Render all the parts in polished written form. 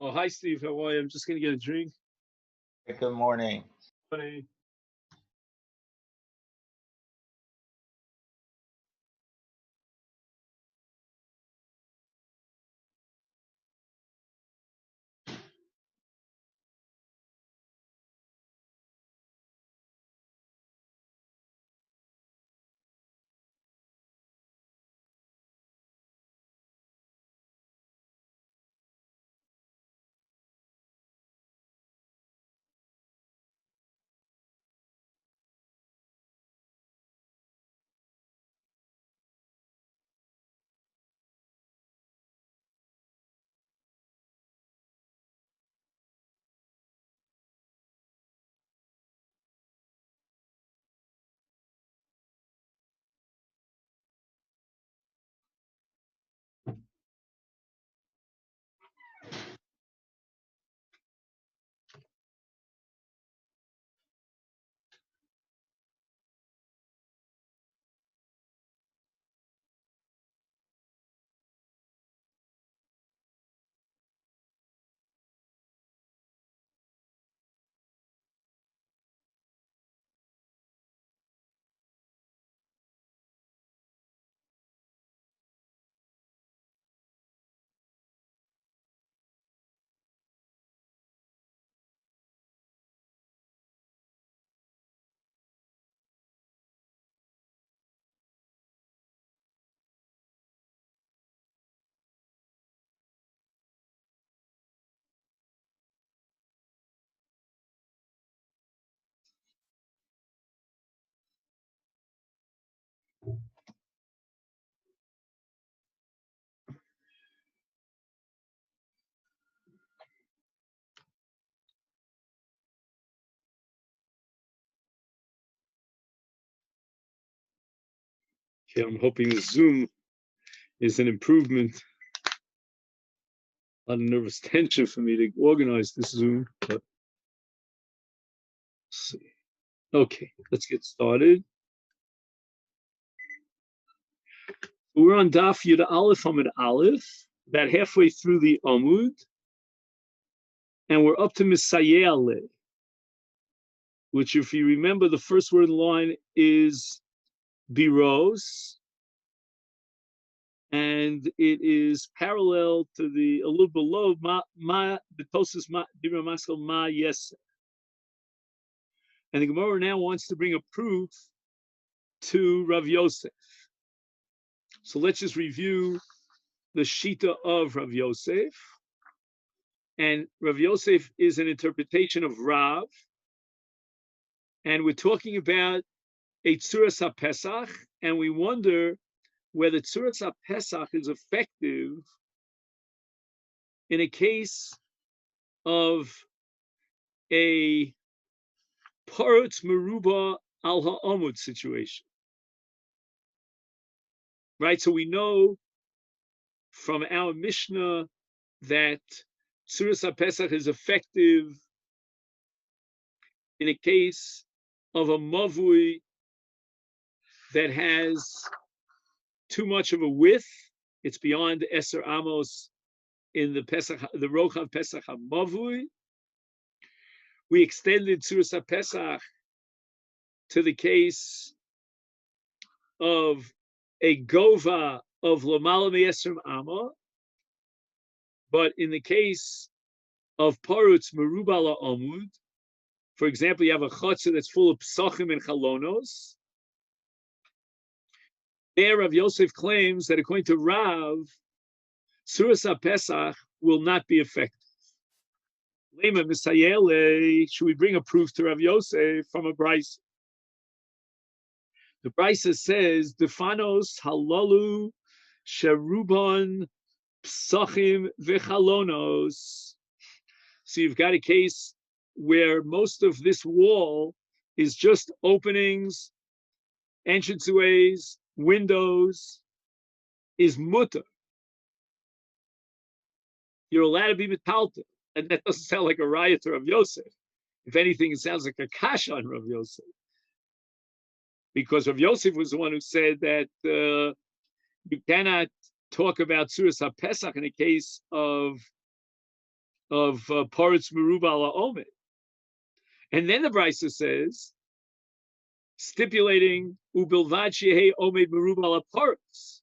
Oh, hi, Steve. How are you? I'm just going to get a drink. Good morning. Funny. Okay, I'm hoping Zoom is an improvement. A lot of nervous tension for me to organize this Zoom, but let's see. Okay, let's get started. We're on Daf Yud Aleph Amud Aleph, about halfway through the Amud, and we're up to Misayeh, which, if you remember, the first word in the line is Biros, and it is parallel to a little below the Tosus Dibra Maskal Ma Yes. And the Gemara now wants to bring a proof to Rav Yosef. So let's just review the Shita of Rav Yosef. And Rav Yosef is an interpretation of Rav. And we're talking about a Tzuras HaPesach, and we wonder whether Tzuras HaPesach is effective in a case of a Parutz Meruba al Ha'amud situation. Right? So we know from our Mishnah that Tzuras HaPesach is effective in a case of a mavui that has too much of a width. It's beyond Eser Amos in the Rochav Pesach HaMavui. We extended Tzuras HaPesach to the case of a Gova of Lamala Me'esrim Amma, but in the case of Parutz Merubala Amud, for example, you have a Chotzer that's full of Psachim and Chalonos. There, Rav Yosef claims that according to Rav, Tzuras HaPesach will not be effective. Lema Misayele, should we bring a proof to Rav Yosef from a Brisa? The Brisa says, Defanos halalu sherubon psachim v'chalonos. So you've got a case where most of this wall is just openings, entranceways, windows, is mutter. You're allowed to be metalta. And that doesn't sound like a riot to Rav Yosef. If anything, it sounds like a kasha on Rav Yosef. Because Rav Yosef was the one who said that you cannot talk about Tzuras HaPesach in a case of Paretz Meruba ala Omed. And then the Brisa says, stipulating Ubilvad Shehe Omed Meruba ala Paretz,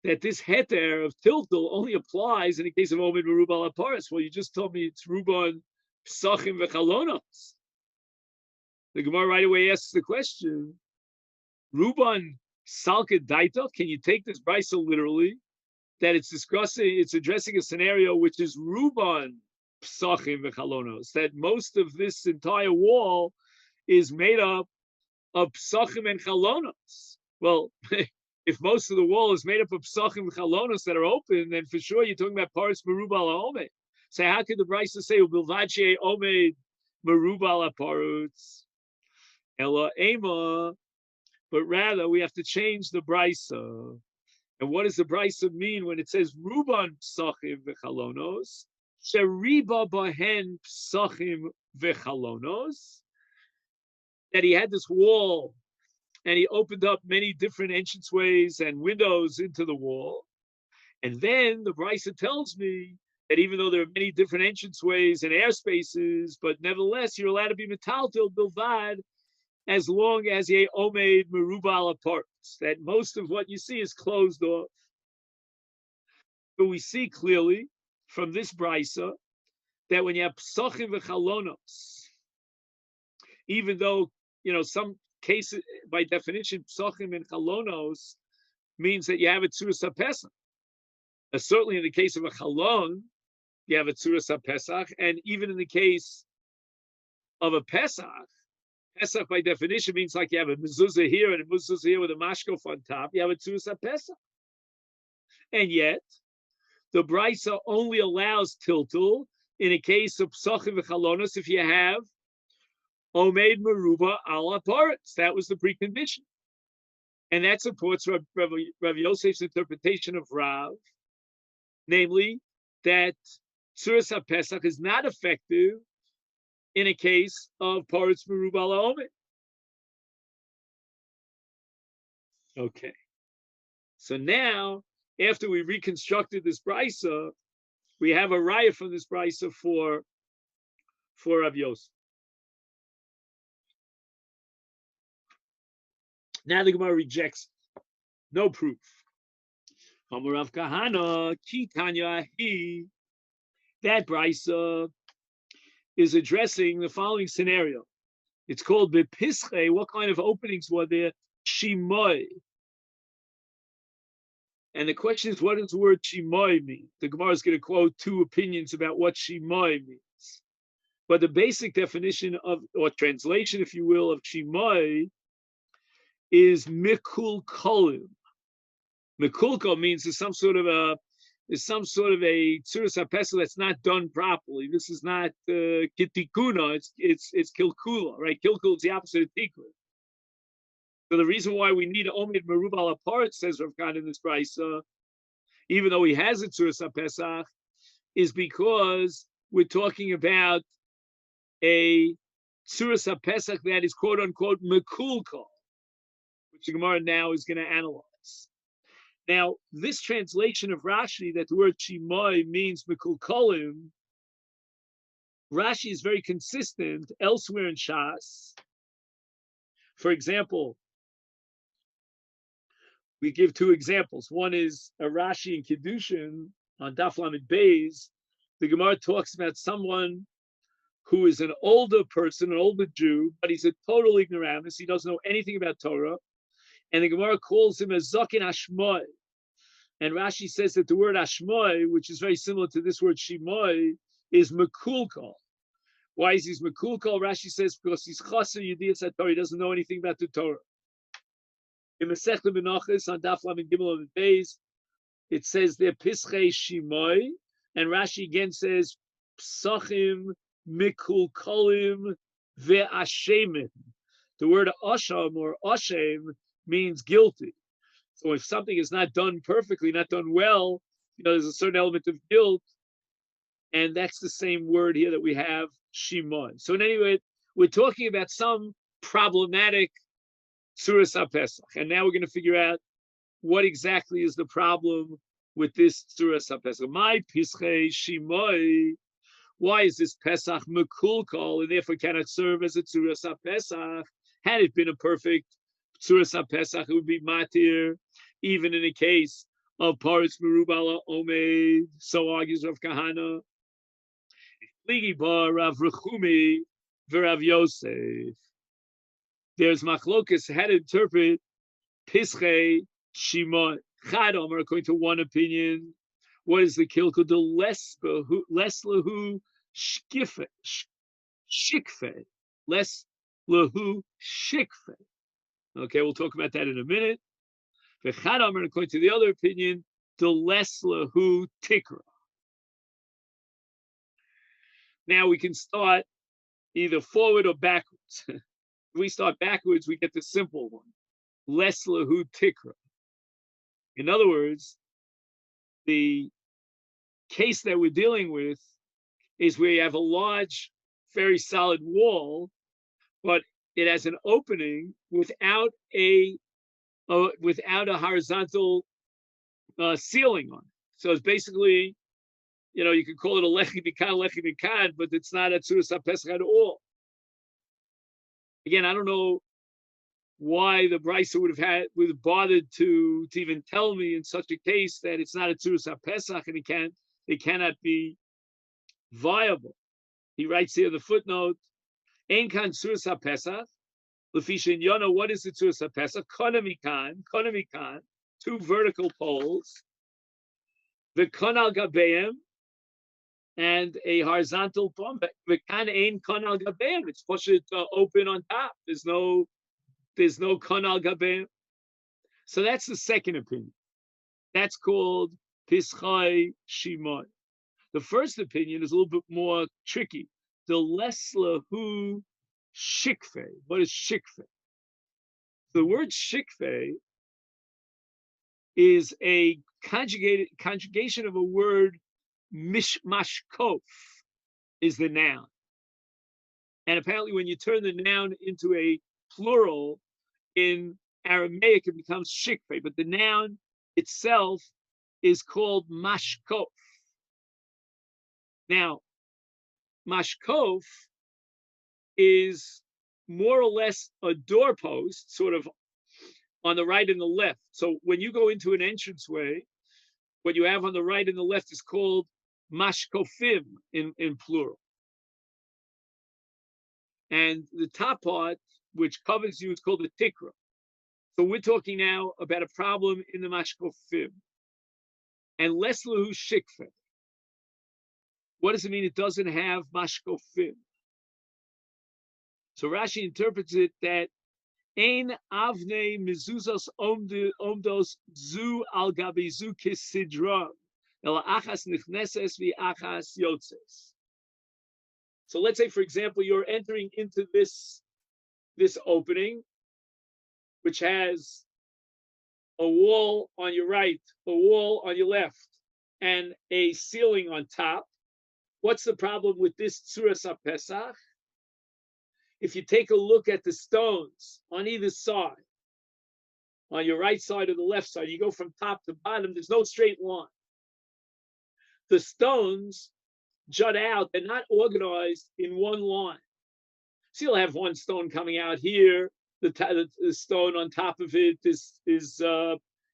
that this heter of tiltul only applies in the case of Omed Meruba ala Paretz. Well, you just told me it's Ruban Psachim v'chalonos. The Gemara right away asks the question, Ruban Salka Daita, can you take this Brisa literally? That it's addressing a scenario which is Ruban Psachim v'chalonos, that most of this entire wall is made up of Psachim and Chalonos. Well, if most of the wall is made up of Psachim and Chalonos that are open, then for sure you're talking about Paretz Meruba ala Omed. So how could the Brisa say Ubilvad She'eh Omed Meruba ala Paretz Ela Ema? But rather we have to change the Brisa. And what does the Brisa mean when it says Ruban Psachim v'chalonos? Sheriba bahen Psachim v'chalonos. That he had this wall and he opened up many different entranceways and windows into the wall. And then the Brisa tells me that even though there are many different entranceways and air spaces, but nevertheless you're allowed to be metaltil bilvad as long as ye omed meruba ala parts, that most of what you see is closed off. But we see clearly from this brisa that when you have psachim v'chalonos, even though some cases by definition psachim and chalonos means that you have a tzuras haPesach. Certainly in the case of a chalon, you have a tzuras haPesach, and even in the case of a Pesach, Pesach by definition means like you have a mezuzah here and a mezuzah here with a mashkof on top. You have a tzuras haPesach. And yet, the Brisa only allows tiltul in a case of psachim v'chalonos if you have omed meruba ala paretz. That was the precondition. And that supports Rav Yosef's interpretation of Rav, namely that tzuras haPesach is not effective in a case of paretz meruba ala omed. Okay. So now, after we reconstructed this brisa, we have a raya from this brisa for Rav Yosef. Now the Gemara rejects no proof. Amar Rav Kahana ki Tanya hi. That brisa is addressing the following scenario. It's called bepische. What kind of openings were there? Shimoy. And the question is, what does the word shimoy mean? The Gemara is going to quote two opinions about what shimoy means. But the basic definition of, or translation, if you will, of shimoy is mikul kolim. Mikulko means there's some sort of a tzuras haPesach that's not done properly. This is not kitikuna. It's kilkula, right? Kilkula is the opposite of tikkun. So the reason why we need omed meruba ala paretz, says Rav Kahana in this brisa, even though he has a tzuras haPesach, is because we're talking about a tzuras haPesach that is quote unquote mekulko, which the Gemara now is going to analyze. Now, this translation of Rashi that the word shimoy means mekulkolim, Rashi is very consistent elsewhere in Shas. For example, we give two examples. One is a Rashi in Kiddushin on Daf Lamed Beis. The Gemara talks about someone who is an older person, an older Jew, but he's a total ignoramus. He doesn't know anything about Torah. And the Gemara calls him a Zokin Ashmoy. And Rashi says that the word Ashmoy, which is very similar to this word Shimoy, is Mekulkal. Why is he Mekulkal? Rashi says because he's Chaser Yudiyas HaTorah. He doesn't know anything about the Torah. In Masechet Menachos on Daf Lamed Gimel of Beis, it says there Pischei Shimoy, and Rashi again says Psachim Mikulkalim ve'ashemim. The word Asham or Ashem means guilty. So if something is not done perfectly, not done well, there's a certain element of guilt, and that's the same word here that we have, Shimon. So in any way, we're talking about some problematic tzuras haPesach, and now we're going to figure out what exactly is the problem with this Tzuras HaPesach. My Pischei Shimoi. Why is this Pesach mekulkal and therefore cannot serve as a Tzuras HaPesach? Had it been a perfect Tzuras HaPesach, it would be matir, even in a case of Paris Merubala Omed. So argues Rav Kahana. Ligi bar Rav Rechumi v'Rav Yosef. There's machlokas how to interpret Pischei Shimon. Chadam are according to one opinion. What is the kilkul? The less lahu shikfe, less lahu shikfe. Okay, we'll talk about that in a minute. V'chadam are according to the other opinion, the less lahu tikra. Now we can start either forward or backwards. If we start backwards, we get the simple one. Less lahu tikra. In other words, the case that we're dealing with is where you have a large, very solid wall, but it has an opening without a horizontal ceiling on it. So it's basically, you could call it a lechi mikan, but it's not a tzuras HaPesach at all. Again, I don't know why the Brisa would have bothered to even tell me in such a case that it's not a tzuras HaPesach and it cannot be viable. He writes here the footnote, Ein kan tzuras HaPesach, Lefishin Yona, what is the tzuras HaPesach? Konamikan, two vertical poles, the konal gabeim, and a horizontal pole. The kan ein konal gabeim. It's pushed open on top. There's no konal gabeim. So that's the second opinion. That's called Pischei Shimon. The first opinion is a little bit more tricky. The less lahu shikfe. What is shikfe? The word shikfe is a conjugation of a word mashkof is the noun. And apparently when you turn the noun into a plural in Aramaic, it becomes shikfe, but the noun itself is called mashkof. Now, mashkof is more or less a doorpost, sort of on the right and the left. So when you go into an entranceway, what you have on the right and the left is called mashkofim in plural. And the top part, which covers you, is called the tikra. So we're talking now about a problem in the mashkofim. And less lahu shikfe. What does it mean it doesn't have mashkofim? So Rashi interprets it that Ein avnei mezuzos omdos zu al gabi zu kisidra ela achas nichneses vi achas yotzes. So let's say, for example, you're entering into this opening, which has a wall on your right, a wall on your left, and a ceiling on top. What's the problem with this tzuras HaPesach? If you take a look at the stones on either side, on your right side or the left side, you go from top to bottom, there's no straight line. The stones jut out, they're not organized in one line. So you'll have one stone coming out here, the stone on top of it is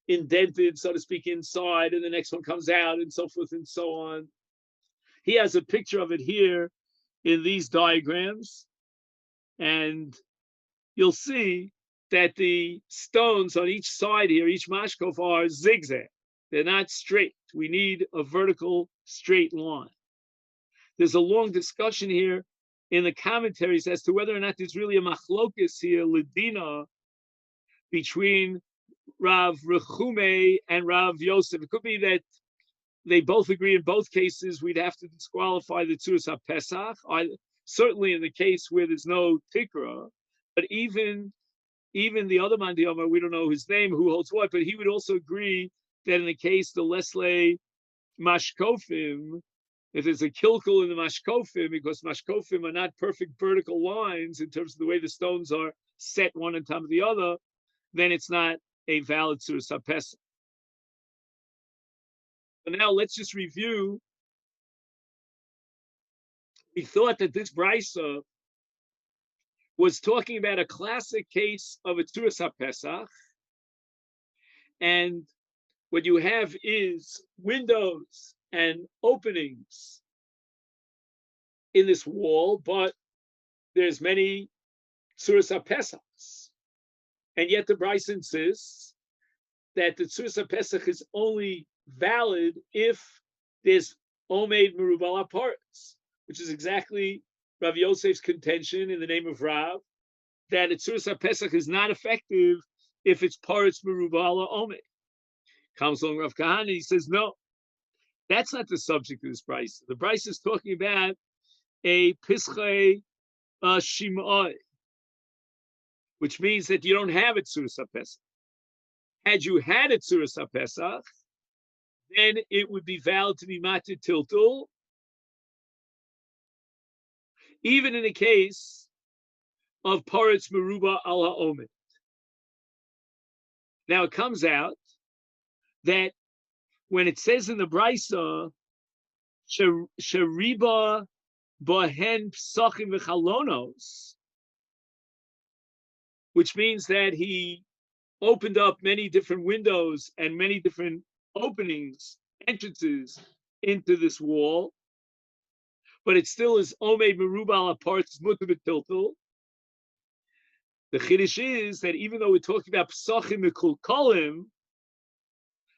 indented, so to speak, inside, and the next one comes out, and so forth and so on. He has a picture of it here in these diagrams, and you'll see that the stones on each side here, each mashkof, are zigzag. They're not straight. We need a vertical straight line. There's a long discussion here in the commentaries as to whether or not there's really a machlokus here, Ledina, between Rav Rechume and Rav Yosef. It could be that they both agree in both cases we'd have to disqualify the tzuras HaPesach. Certainly in the case where there's no tikra, but even the other man Diyama, we don't know his name, who holds what, but he would also agree that in the case the lesle mashkofim, if there's a kilkul in the mashkofim, because mashkofim are not perfect vertical lines in terms of the way the stones are set one on top of the other, then it's not a valid tzuras HaPesach. So now let's just review. We thought that this brisa was talking about a classic case of a Tzuras HaPesach, and what you have is windows and openings in this wall, but there's many Tzuras HaPesachs. And yet the brisa insists that the Tzuras HaPesach is only valid if there's Omeid Merubal parts, which is exactly Rav Yosef's contention in the name of Rav, that a Tzuras HaPesach is not effective if it's parts Merubal Omeid. Comes along Rav Kahana, he says, no, that's not the subject of this brisa. The brisa is talking about a Pischei Shim'oi, which means that you don't have a Tzuras HaPesach. Had you had a Tzuras HaPesach, then it would be valid to be Matir Tiltul, even in the case of Paretz Meruba al HaOmed. Now it comes out that when it says in the Brisa, Sheriba Bohen Psachim V'chalonos, which means that he opened up many different windows and many different openings, entrances into this wall, but it still is Omeid Merubal parts Mutar B'Tiltul. The Chiddush is that even though we're talking about Psachim Mekulkolim,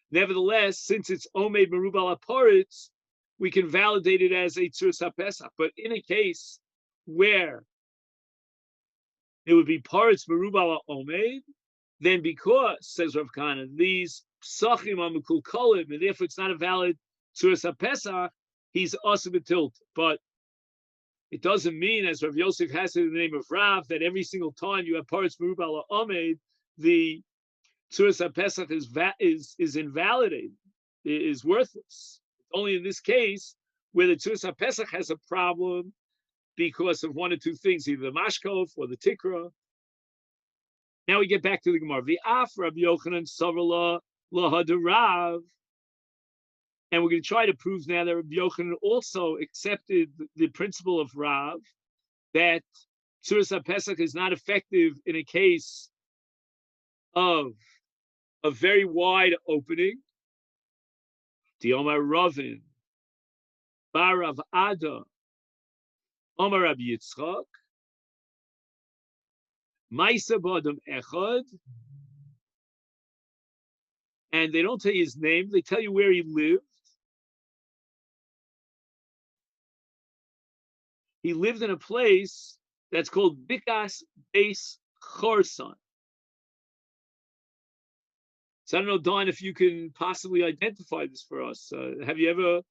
nevertheless, since it's Omeid Merubal parts, we can validate it as a Tzuras HaPesach. But in a case where it would be parts Merubal Omeid, then because, says Rav Kahana, these Psachim are Mekulkolim, and therefore it's not a valid Tzuras HaPesach, he's also betilt. But it doesn't mean, as Rav Yosef has it in the name of Rav, that every single time you have parts Merubal Omeid, the Tzuras HaPesach is invalidated, is worthless. Only in this case where the Tzuras HaPesach has a problem because of one or two things, either the Mashkov or the Tikra. Now we get back to the Gemara. V'af Rabbi Yochanan Savala Lahadarav. And we're going to try to prove now that Rabbi Yochanan also accepted the principle of Rav, that Tzuras HaPesach is not effective in a case of a very wide opening. Diomar Ravin, Barav Ada, Omar Rabbi Yitzchak, Maisa Badam Echad, and they don't tell you his name, they tell you where he lived. He lived in a place that's called Bikas Beis Chorsan. So I don't know, Don, if you can possibly identify this for us. Have you ever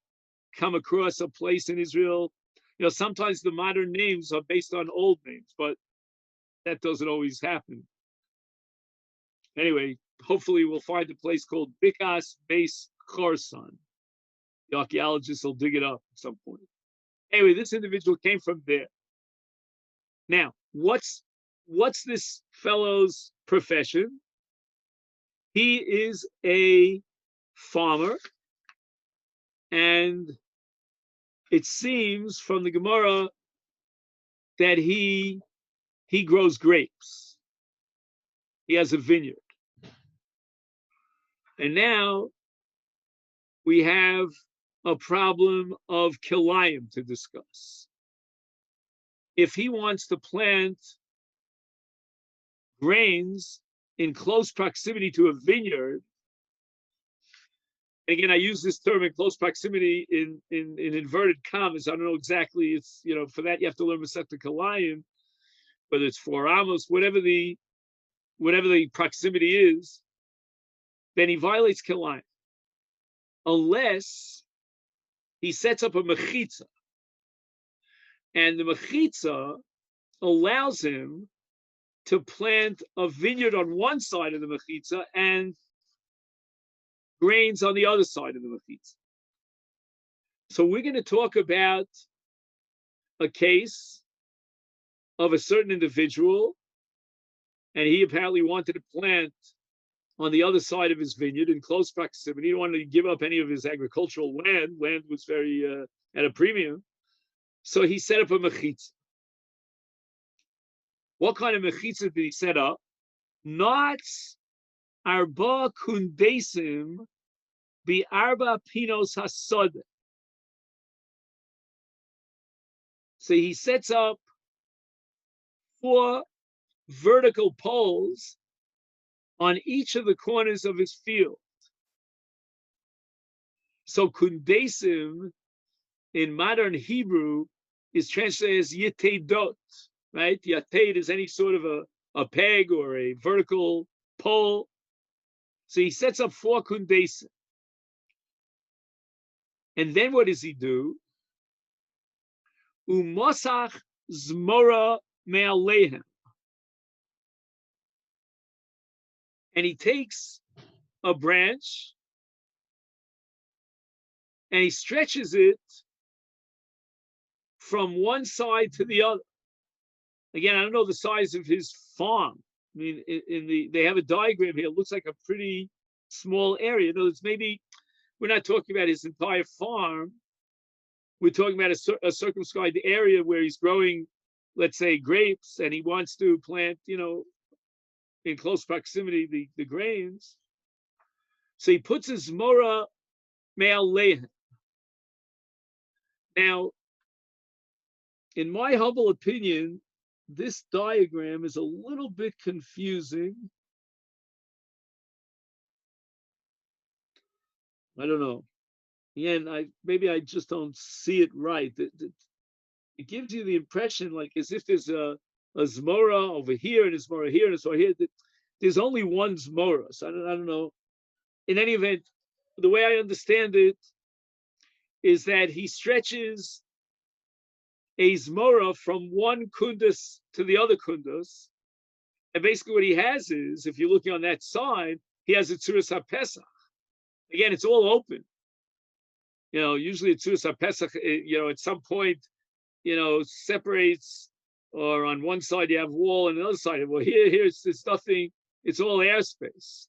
come across a place in Israel? You know, sometimes the modern names are based on old names, but that doesn't always happen. Anyway, hopefully we'll find a place called Bikas Beis Chorsan. The archaeologists will dig it up at some point. Anyway, this individual came from there. Now, what's this fellow's profession? He is a farmer, and it seems from the Gemara that he grows grapes. He has a vineyard. And now we have a problem of kilayim to discuss. If he wants to plant grains in close proximity to a vineyard, and again, I use this term in close proximity in inverted commas. I don't know exactly. It's, you know, for that you have to learn Masechet Kilayim, whether it's 4 amos, whatever the proximity is, then he violates Kilayim, unless he sets up a mechitza, and the mechitza allows him to plant a vineyard on one side of the mechitza and grains on the other side of the mechitza. So we're going to talk about a case of a certain individual, and he apparently wanted to plant on the other side of his vineyard in close proximity. He didn't want to give up any of his agricultural land. Land was very at a premium. So he set up a mechitza. What kind of mechitza did he set up? Not arba kundesim bi arba pinos hasod. So he sets up 4 vertical poles on each of the corners of his field. So kundesim in modern Hebrew is translated as yetedot, right? Yated is any sort of a peg or a vertical pole. So he sets up 4 kundesim. And then what does he do? Umosach zmora me'alehem. And he takes a branch and he stretches it from one side to the other. Again, I don't know the size of his farm. I mean, they have a diagram here. It looks like a pretty small area. In other words, maybe we're not talking about his entire farm. We're talking about a circumscribed area where he's growing, let's say, grapes, and he wants to plant, in close proximity, the grains. So he puts his mora me'alehem. Now, in my humble opinion, this diagram is a little bit confusing. I don't know. Again, maybe I just don't see it right. It gives you the impression like as if there's a zmora over here and a zmora here and a zmora here. There's only one zmora. So I don't know. In any event, the way I understand it is that he stretches a zmora from one kundus to the other kundus. And basically what he has is, if you're looking on that side, he has a tzuras HaPesach. Again, it's all open. Usually a tzuras HaPesach, at some point, separates, or on one side you have wall and the other side, well, here's nothing, it's all airspace.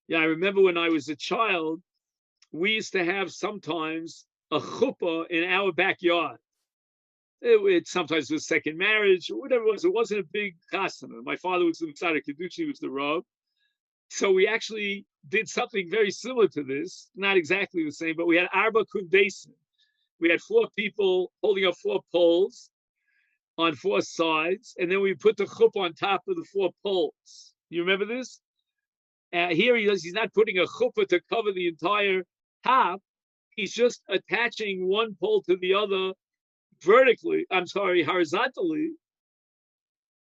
Yeah, I remember when I was a child, we used to have sometimes a chuppah in our backyard. It sometimes was second marriage or whatever it was. It wasn't a big chasana. My father was the Tzaddik Kedushi, was the Rav. So we actually did something very similar to this, not exactly the same, but we had arba kundesim. We had 4 people holding up 4 poles on 4 sides, and then we put the chuppah on top of the 4 poles. You remember this? Here he's not putting a chuppah to cover the entire top. He's just attaching one pole to the other horizontally.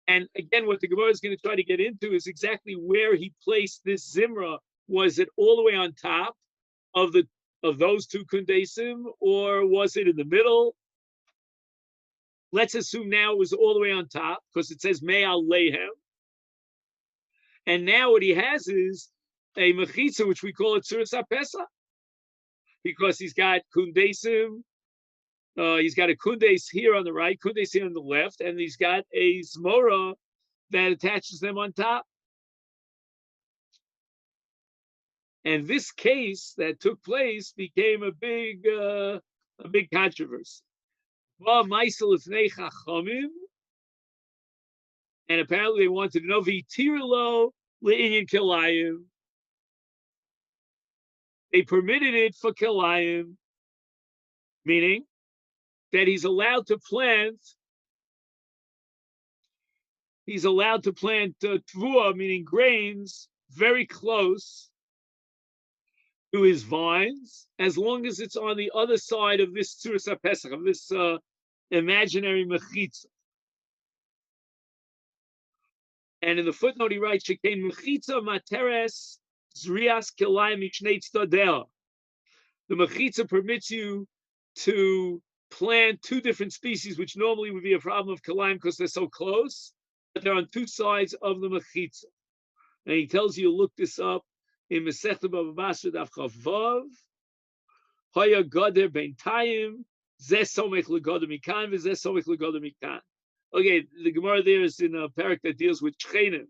And again, what the Gemara is going to try to get into is exactly where he placed this zimra. Was it all the way on top of those 2 kundesim, or was it in the middle? Let's assume now it was all the way on top, because it says me'al lehem. And now what he has is a mechitza, which we call it tzuras HaPesach, because he's got kundesim. He's got a kundes here on the right, kundes here on the left, and he's got a zmora that attaches them on top. And this case that took place became a big controversy. And apparently they wanted to know v'tirlo le'inyan kilayim. They permitted it for kilayim, meaning that he's allowed to plant tvua, meaning grains, very close to his vines, as long as it's on the other side of this tzuras HaPesach, of this imaginary mechitza. And in the footnote he writes, "Shekein mechitza materes zrias kilayim mishnei tzadeh." The mechitza permits you to plant 2 different species, which normally would be a problem of kilayim because they're so close, but they're on 2 sides of the mechitza. And he tells you, look this up in Masechet Bava Basra Daf Chav Vav. Haya gader beintayim zeh somech legader mikan v'zeh somech legader mikan. Okay, the Gemara there is in a parak that deals with shchenim,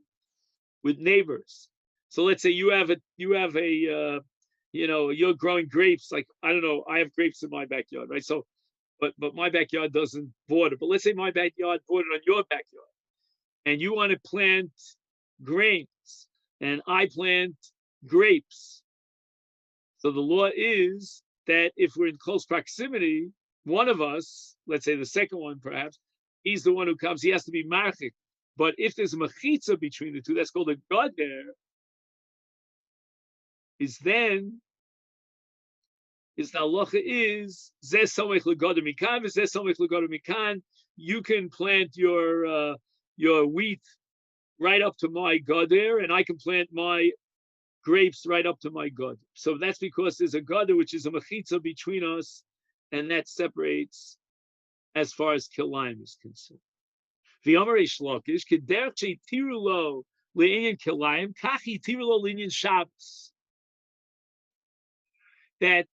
with neighbors. So let's say you have a you're growing grapes. Like, I don't know, I have grapes in my backyard, right? So, but my backyard doesn't border. But let's say my backyard bordered on your backyard, and you want to plant grains, and I plant grapes. So the law is that if we're in close proximity, one of us, let's say the second one perhaps, he's the one who comes, he has to be marchik. But if there's a mechitza between the two, that's called a gader, is then, is the halacha is, zeh somech legader mikan, zeh somech legader mikan, you can plant your wheat right up to my gader, and I can plant my grapes right up to my god. So that's because there's a god which is a mechitza between us, and that separates as far as kilayim is concerned. V'yamar Reish Lakish kederech sheitiru lo le'inyan kilayim kachi tiru lo le'inyan Shabbos. That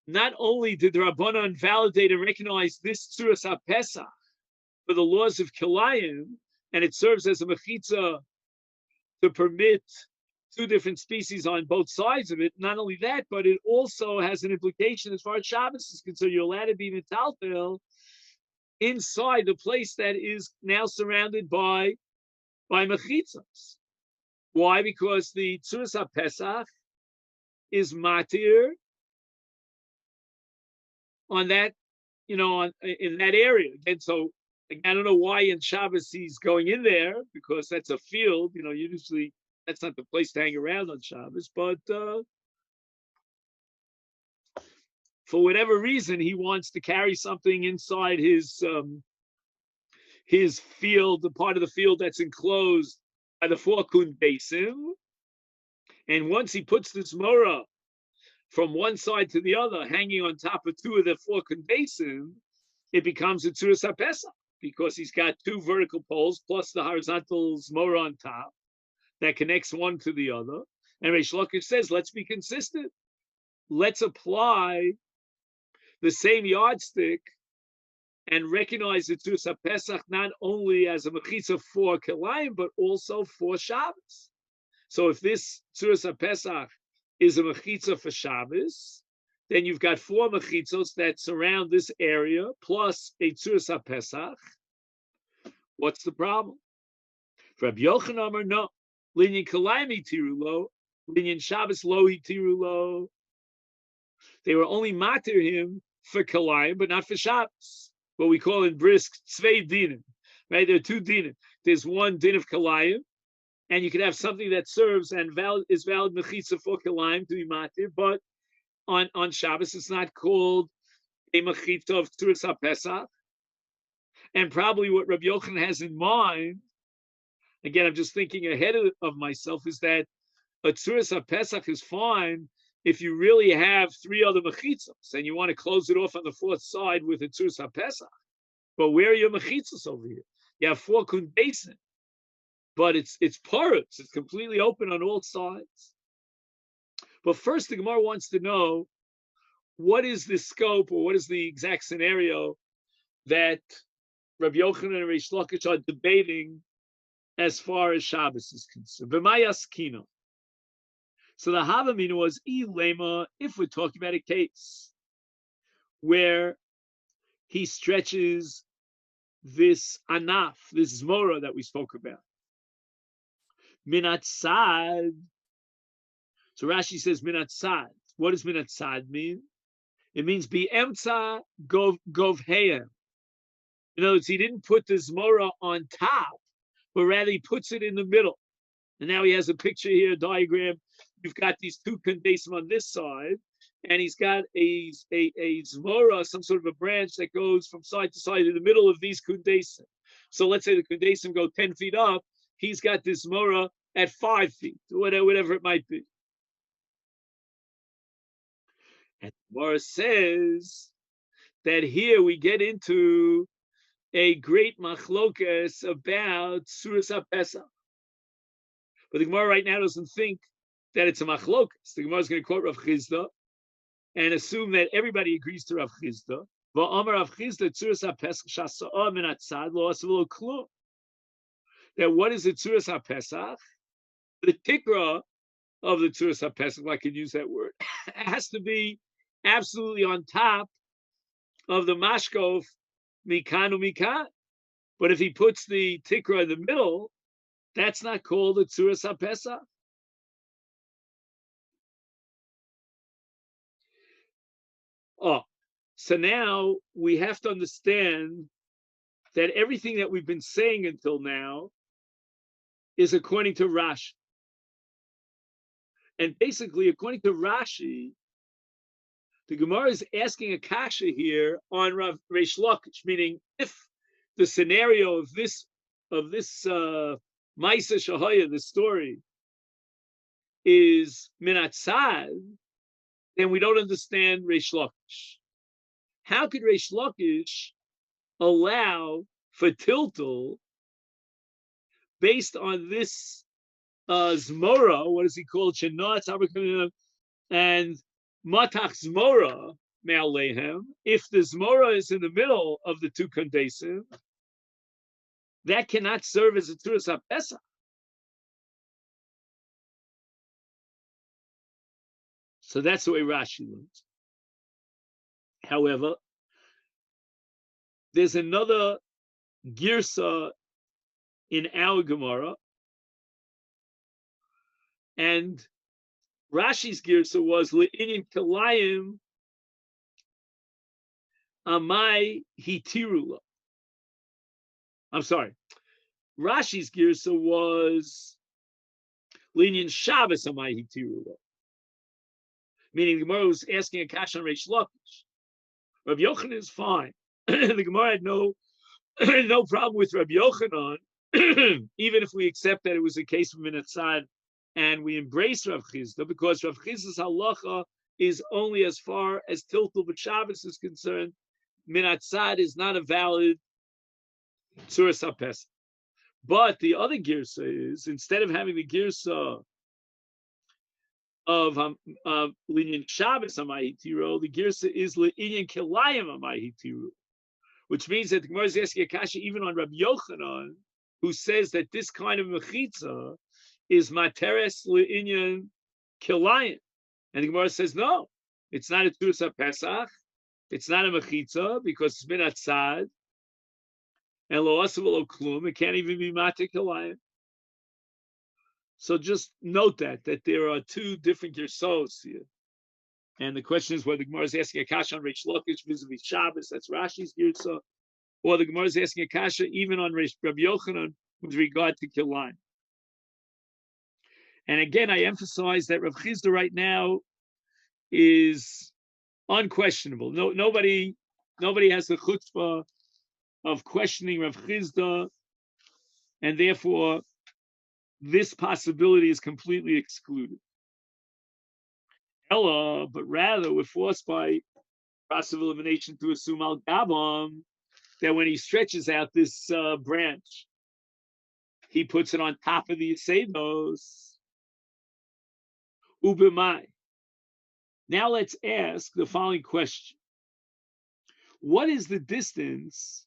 not only did the Rabbanan validate and recognize this tzuras HaPesach for the laws of kilayim, and it serves as a mechitza to permit two different species on both sides of it. Not only that, but it also has an implication as far as Shabbos is concerned. You're allowed to be metaltel inside the place that is now surrounded by mechitzas. Why? Because the tzuras HaPesach is matir on that, in that area. And so I don't know why in Shabbos he's going in there, because that's a field. Usually that's not the place to hang around on Shabbos. But for whatever reason, he wants to carry something inside his field, the part of the field that's enclosed by the four kun basin. And once he puts this morah from one side to the other, hanging on top of two of the four kun basin, it becomes a tzuras HaPesach, because he's got two vertical poles plus the horizontal morah on top that connects one to the other. And Reish Lakish says, let's be consistent. Let's apply the same yardstick and recognize the tzuras HaPesach not only as a mechitza for kilayim, but also for Shabbos. So if this tzuras HaPesach is a mechitza for Shabbos, then you've got four mechitzos that surround this area, plus a tzuras HaPesach. What's the problem? For Rabbi Yochanan Amar, no. Linyan kilayim itiru lo, linyan Shabbos lo itiru lo. They were only matir him for kilayim, but not for Shabbos. What we call in brisk tzvei dinim, right? There are two dinim. There's one din of kilayim, and you can have something that serves and is valid mechitza for kilayim to be matir, but on Shabbos it's not called a mechitza of tzuras HaPesach. And probably what Rabbi Yochanan has in mind, again, I'm just thinking ahead of myself, is that a tzuras HaPesach is fine if you really have three other mechitzos and you want to close it off on the fourth side with a tzuras HaPesach. But where are your mechitzos over here? You have four kun basin, but it's porous. It's completely open on all sides. But first, the Gemara wants to know, what is the scope, or what is the exact scenario that Rabbi Yochanan and Reish Lakish are debating as far as Shabbos is concerned? V'mayaskino. So the Havamina was Ilema, if we're talking about a case where he stretches this anaf, this zmora that we spoke about. Minat sad. So Rashi says minat sad. What does minat sad mean? It means be'emtza govheim. In other words, he didn't put the zmora on top, but rather he puts it in the middle. And now he has a picture here, a diagram. You've got these two kundesim on this side, and he's got a zmora, some sort of a branch that goes from side to side in the middle of these kundesim. So let's say the kundesim go 10 feet up. He's got this zmora at 5 feet, whatever it might be. And the Gemara says that here we get into a great machlokas about tzuras HaPesach. But the Gemara right now doesn't think that it's a machlokas. The Gemara is going to quote Rav Chizda and assume that everybody agrees to Rav Chizda. That what is the Tzuras HaPesach? The tikra of the Tzuras HaPesach, if I could use that word, has to be absolutely on top of the mashkof mikan umikan. But if he puts the tikra in the middle, that's not called the Tzuras HaPesach. Oh, so now we have to understand that everything that we've been saying until now is according to Rashi. And basically, according to Rashi, the Gemara is asking a kasha here on Rav Reish Lakish, meaning if the scenario of this Maisa Shahaya, the story, is minatzad, then we don't understand Reish Lakish. How could Reish Lakish allow for tiltul based on this zmora? What is he called? And matach zmora me'alehem. If the zmora is in the middle of the two kondesim, that cannot serve as a Tzuras HaPesach. So that's the way Rashi learns. However, there's another girsa in our Gemara, and Rashi's girsa was le'inyan kalayim amai hitirula. I'm sorry. Rashi's girsa was le'inyan Shabbos amai hitirula. Meaning the Gemara was asking a kasha on Reish Lakish. Rabbi Yochanan is fine. The Gemara had no problem with Rabbi Yochanan, even if we accept that it was a case of minatzad, and we embrace Rav Chisda, because Rav Chisda's halacha is only as far as tiltul b'Shabbos is concerned. Minatzad is not a valid Tzuras HaPesach. But the other girsa is, instead of having the girsa of Linyan Shabbos Amai Hitiro, the girsa is Linyan Kilayim Amai Hitiru, which means that the Gemara is asking a kasha even on Rabbi Yochanan, who says that this kind of mechitza is materes Linyan Kilayim. And the Gemara says, no, it's not a Tzuras HaPesach, it's not a mechitza, because it's been atzad, and lo asav lo klum, it can't even be mate Kilayim. So just note that there are two different girsos here. And the question is whether the Gemara is asking a kasha on Reish Lakish vis-a-vis Shabbos, that's Rashi's girsa, or the Gemara is asking a kasha even on Rabbi Yochanan with regard to Kilayim. And again, I emphasize that Rav Chisda right now is unquestionable. Nobody has the chutzpah of questioning Rav Chisda, and therefore this possibility is completely excluded. Ella, but rather we're forced by process of elimination to assume al gabam that when he stretches out this branch, he puts it on top of the Yiseidos. Ubemai. Now let's ask the following question. What is the distance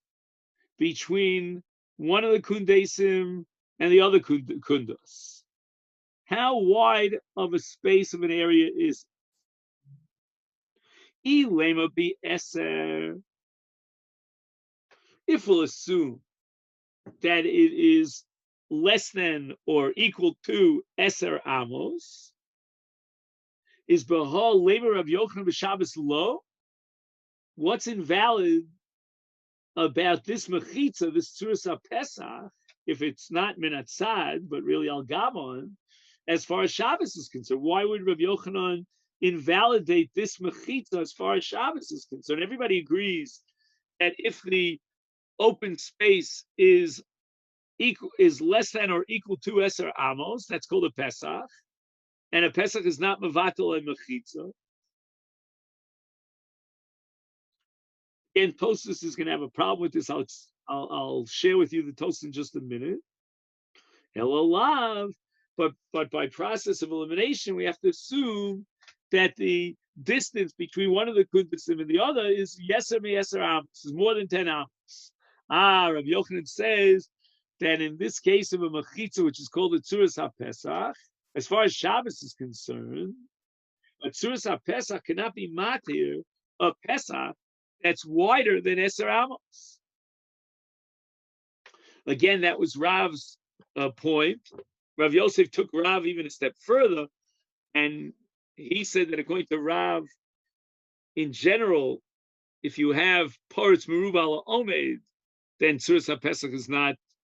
between one of the kundesim and the other kundas? How wide of a space of an area is it? Ilema be eser. If we'll assume that it is less than or equal to eser amos, is behal labor of Yochanan b'Shabbos lo? What's invalid about this mechitza, this Tzuras HaPesach, if it's not minatzad, but really al gabon, as far as Shabbos is concerned? Why would Rav Yochanan invalidate this mechitza as far as Shabbos is concerned? Everybody agrees that if the open space is less than or equal to eser amos, that's called a Pesach, and a Pesach is not mevatel and mechitza. And Tosfos is going to have a problem with this. I'll share with you the Tosfos in just a minute. Hello, love. But by process of elimination, we have to assume that the distance between one of the kundusim and the other is yeser me yeser amos, is more than 10 amos. Rabbi Yochanan says that in this case of a mechitza, which is called the tzuras ha-pesach, as far as Shabbos is concerned, a tzuras ha-pesach cannot be matir a pesach that's wider than eser amos. Again, that was Rav's point. Rav Yosef took Rav even a step further, and he said that according to Rav, in general, if you have Poritz Merubal Omed, then Tzuras HaPesach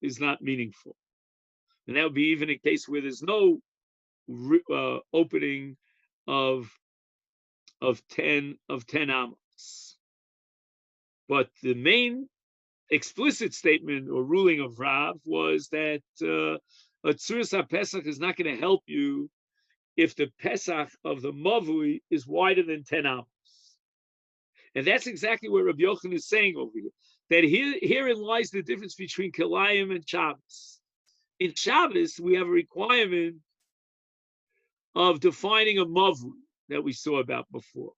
is not meaningful. And that would be even a case where there's no opening of 10 amos. But the main explicit statement or ruling of Rav was that a Tzuras HaPesach is not going to help you if the Pesach of the Mavui is wider than 10 amos. And that's exactly what Rabbi Yochanan is saying over here. That herein lies the difference between Kilayim and Shabbos. In Shabbos, we have a requirement of defining a Mavui that we saw about before.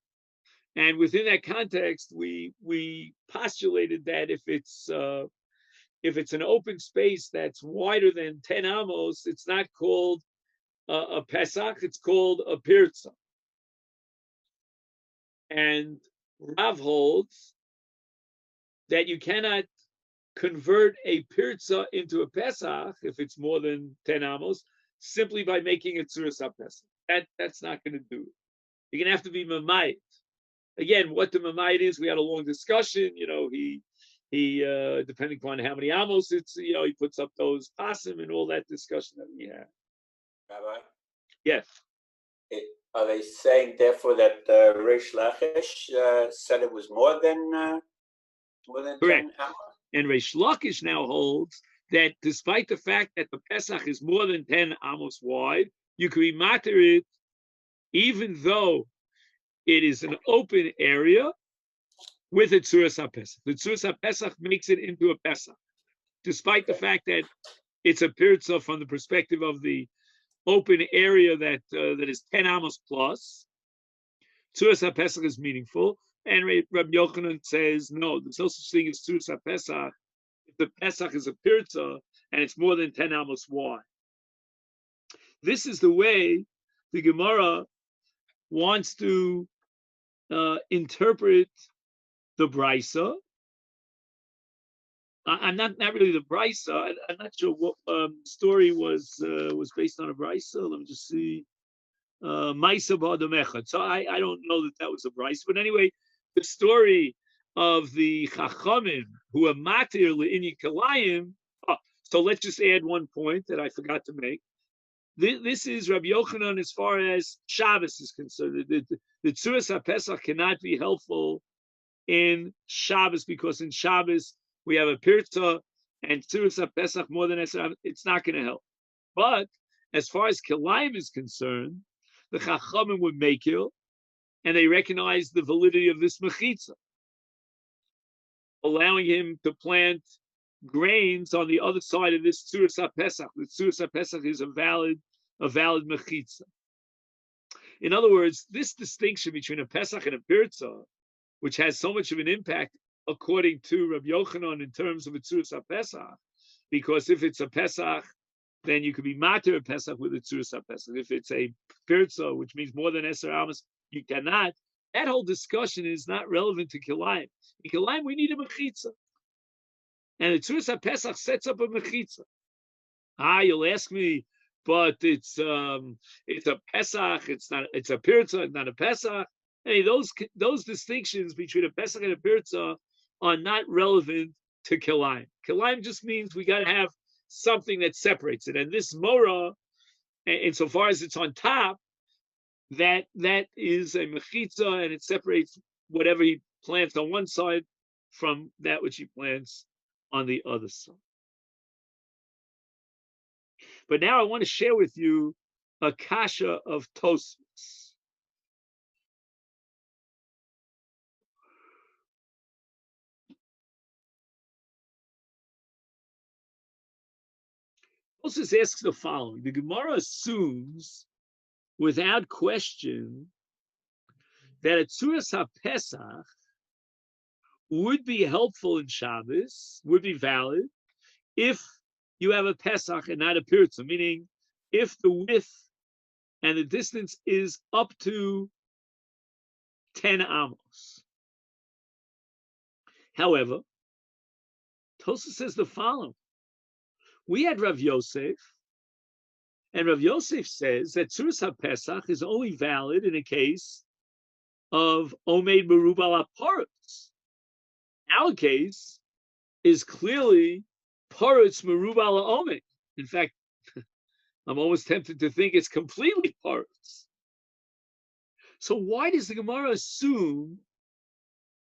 And within that context, we postulated that if it's an open space that's wider than 10 amos, it's not called a Pesach, it's called a Pirza. And Rav holds that you cannot convert a Pirza into a Pesach if it's more than 10 amos, simply by making it Tzuras HaPesach. That's not going to do it. You're going to have to be Mamayit. Again, what the Mamayit is, we had a long discussion. He depending upon how many amos it's, he puts up those pasim and all that discussion that we had. Rabbi? Yes. Are they saying, therefore, that Reish Lakish said it was more than Correct. 10 amos? And Reish Lakish now holds that despite the fact that the Pesach is more than 10 amos wide, you can be matir it even though it is an open area with a Tzuras HaPesach. The Tzuras HaPesach makes it into a Pesach, despite the fact that it's a Pirza from the perspective of the open area that is 10 amos plus. Tzuras HaPesach is meaningful. And Rabbi Yochanan says, no, there's no such thing as Tzuras HaPesach if the Pesach is a Pirza and it's more than 10 amos wide. This is the way the Gemara wants to interpret the Brisa. I'm not really the Brisa. I'm not sure what story was based on a Brisa. Let me just see. Maisa Ba'adamechad. So I don't know that was a Brisa. But anyway, the story of the Chachamim who are matir le'inyan Kilayim. So let's just add one point that I forgot to make. This is Rabbi Yochanan as far as Shabbos is concerned. The Tzuras HaPesach cannot be helpful in Shabbos because in Shabbos we have a Pirza and Tzuras HaPesach more than Esrei. It's not going to help. But as far as Kilayim is concerned, the Chachamim would make it, and they recognize the validity of this Mechitza, allowing him to plant grains on the other side of this Tzuras HaPesach. The Tzuras HaPesach is a valid Mechitza. In other words, this distinction between a Pesach and a Pirza, which has so much of an impact according to Rabbi Yochanan in terms of a Tzuras HaPesach, because if it's a Pesach, then you could be matir a Pesach with a Tzuras HaPesach. If it's a Pirza, which means more than Eser Amos, you cannot. That whole discussion is not relevant to Kilayim. In Kilayim, we need a Mechitza. And the Tzuras HaPesach sets up a Mechitza. You'll ask me, but it's a Pesach, it's a Pirza, it's not a Pesach. Hey, those distinctions between a Pesach and a Pirza are not relevant to Kilayim. Kilayim just means we got to have something that separates it. And this Morah, insofar as it's on top, that is a Mechitza, and it separates whatever he plants on one side from that which he plants on the other side. But now I want to share with you a kasha of Tosfos. Tosfos asks the following. The Gemara assumes, without question, that a Tzuras HaPesach would be helpful in Shabbos, would be valid, if you have a Pesach and not a Pirza, meaning if the width and the distance is up to 10 amos. However, Tosfos says the following. We had Rav Yosef, and Rav Yosef says that Tzuras HaPesach is only valid in a case of Omeid Merubal HaParetz. Our case is clearly Paretz Merubal HaOmeid. In fact, I'm almost tempted to think it's completely Paretz. So why does the Gemara assume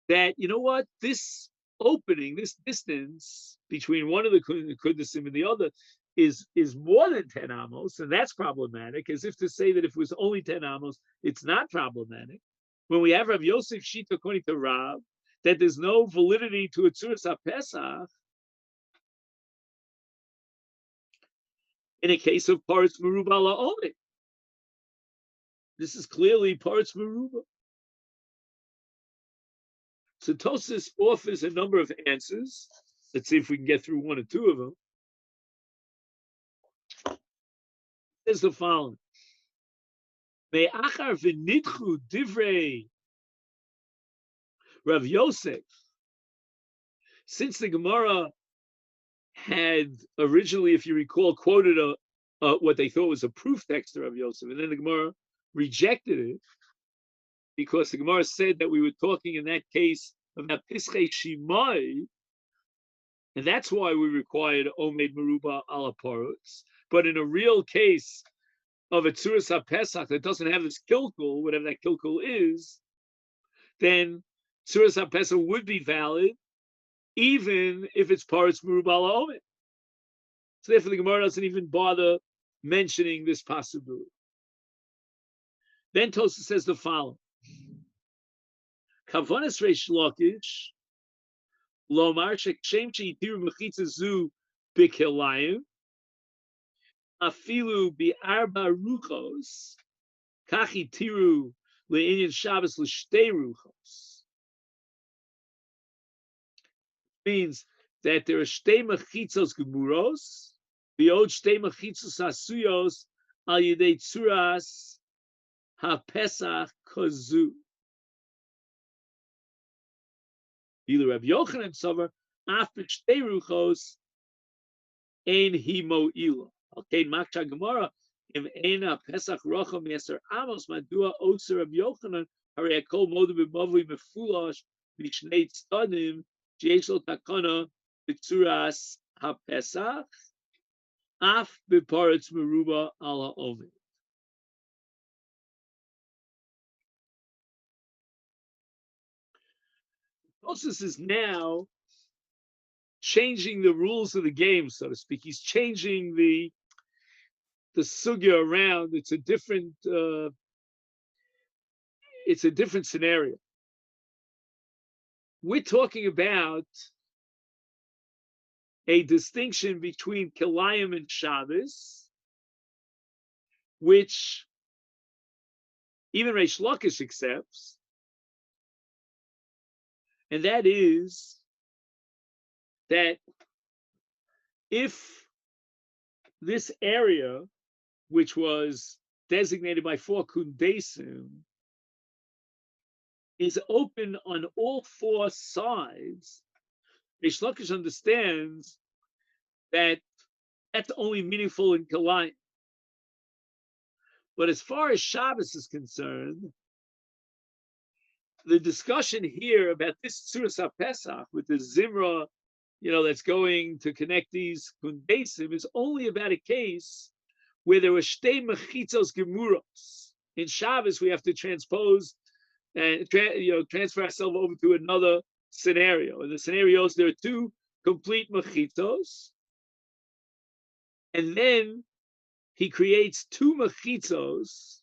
that, you know what, this opening, this distance between one of the Kudusim and the other is more than 10 amos, and that's problematic, as if to say that if it was only 10 amos, it's not problematic. When we have Rav Yosef Shita according to Rav, that there's no validity to a Tzuras HaPesach in a case of Paretz Merubal HaOmeid. This is clearly Paretz Merubal. So Tosfos offers a number of answers. Let's see if we can get through one or two of them. Here's the following. Me'achar v'nidchu divrei Rav Yosef. Since the Gemara had originally, if you recall, quoted what they thought was a proof text of Rav Yosef, and then the Gemara rejected it because the Gemara said that we were talking in that case about Pischei Shimai, and that's why we required Omeid Meruba ala Parutz. But in a real case of a Tzuras HaPesach that doesn't have this kilkul, whatever that kilkul is, then Tzuras HaPesach would be valid even if it's Paretz Meruba ala Omeid. So therefore the Gemara doesn't even bother mentioning this possibility. Then Tosfos says the following. Kavanas Reish Lakish Lomar Shekshem Sheitiru Mechitza Zu B'Kelayim Afilu Bi'arba Ruchos Kachi Tiru Le'inyan Shabbos L'Shtei Ruchos. Means that there are Shtei Mechitzos Gemuros, V'od Shtei Mechitzos Asuyos Al Yidei Tzuras HaPesach Kozu. Either Rav Yochanan Sover, after Shtei Ruchos, Ein Himo Ilo. Okay, Maksha Gemara, Im Eina Pesach Rocha Meser Amos, Madua Oser Rav Yochanan, Hari Akol Modu B'Mavui Mefulash, Mishnei Tzadim, Jeishlo Takana, B'Tzuras HaPesach, Af B'Paretz Meruba Ala Ovid. Tosfos is now changing the rules of the game, so to speak. He's changing the sugya around. It's a different scenario. We're talking about a distinction between Kilayim and Shabbos, which even Reish Lakish accepts. And that is that if this area, which was designated by 4 kundesim, is open on all 4 sides, Reish Lakish understands that that's only meaningful in Kilayim. But as far as Shabbos is concerned, the discussion here about this Tzuras HaPesach with the Zimra, that's going to connect these kundesim is only about a case where there were Shtei Mechitzos Gemuros. In Shabbos, we have to transpose and transfer ourselves over to another scenario. In the scenarios, there are 2 complete Mechitzos, and then he creates 2 Mechitzos